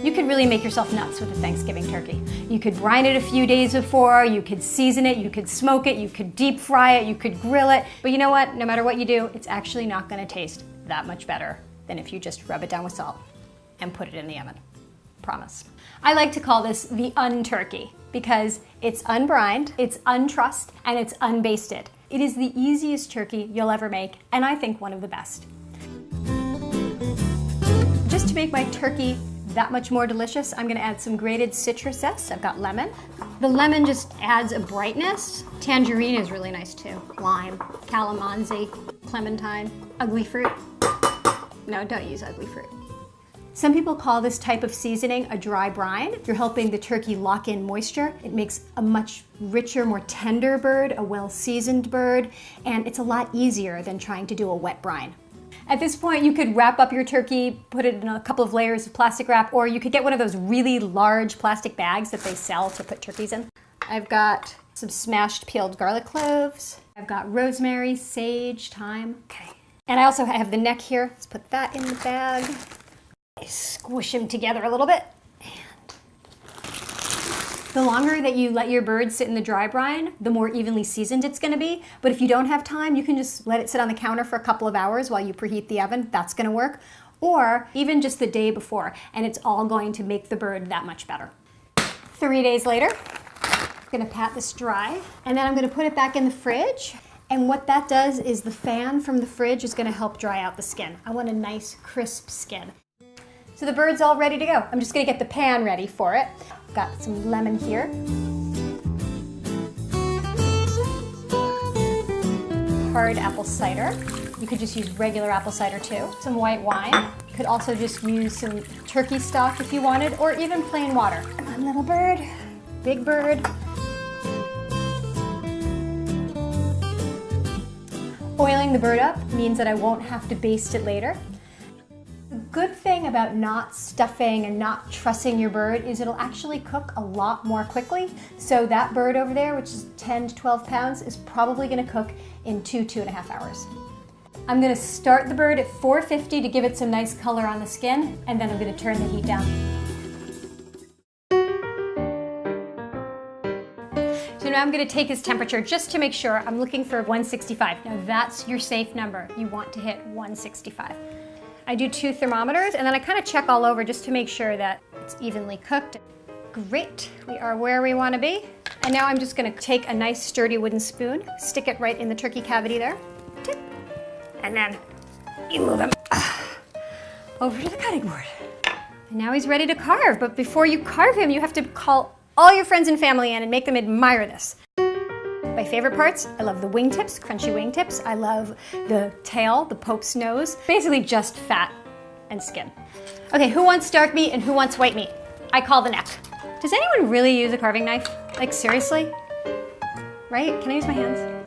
You could really make yourself nuts with a Thanksgiving turkey. You could brine it a few days before, you could season it, you could smoke it, you could deep fry it, you could grill it. But you know what? No matter what you do, it's actually not gonna taste that much better than if you just rub it down with salt and put it in the oven. Promise. I like to call this the unturkey because it's unbrined, it's untrussed, and it's unbasted. It is the easiest turkey you'll ever make, and I think one of the best. Just to make my turkey that much more delicious, I'm gonna add some grated citrus zest. I've got lemon. The lemon just adds a brightness. Tangerine is really nice too. Lime, calamansi, clementine, ugly fruit. No, don't use ugly fruit. Some people call this type of seasoning a dry brine. You're helping the turkey lock in moisture. It makes a much richer, more tender bird, a well-seasoned bird, and it's a lot easier than trying to do a wet brine. At this point, you could wrap up your turkey, put it in a couple of layers of plastic wrap, or you could get one of those really large plastic bags that they sell to put turkeys in. I've got some smashed peeled garlic cloves. I've got rosemary, sage, thyme. Okay. And I also have the neck here. Let's put that in the bag. Squish them together a little bit. And the longer that you let your bird sit in the dry brine, the more evenly seasoned it's gonna be. But if you don't have time, you can just let it sit on the counter for a couple of hours while you preheat the oven. That's gonna work. Or even just the day before, and it's all going to make the bird that much better. 3 days later, I'm gonna pat this dry, and then I'm gonna put it back in the fridge. And what that does is the fan from the fridge is gonna help dry out the skin. I want a nice, crisp skin. So the bird's all ready to go. I'm just gonna get the pan ready for it. I've got some lemon here. Hard apple cider. You could just use regular apple cider too. Some white wine. You could also just use some turkey stock if you wanted, or even plain water. Come on, little bird, big bird. Oiling the bird up means that I won't have to baste it later. The good thing about not stuffing and not trussing your bird is it'll actually cook a lot more quickly. So that bird over there, which is 10 to 12 pounds, is probably gonna cook in 2.5 hours. I'm gonna start the bird at 450 to give it some nice color on the skin, and then I'm gonna turn the heat down. So now I'm gonna take his temperature just to make sure. I'm looking for 165. Now that's your safe number. You want to hit 165. I do 2 thermometers, and then I kind of check all over just to make sure that it's evenly cooked. Great, we are where we want to be. And now I'm just going to take a nice sturdy wooden spoon, stick it right in the turkey cavity there, and then you move him over to the cutting board. And now he's ready to carve, but before you carve him, you have to call all your friends and family in and make them admire this. My favorite parts, I love the wingtips, crunchy wingtips. I love the tail, the Pope's nose. Basically just fat and skin. Okay, who wants dark meat and who wants white meat? I call the neck. Does anyone really use a carving knife? Like seriously? Right? Can I use my hands?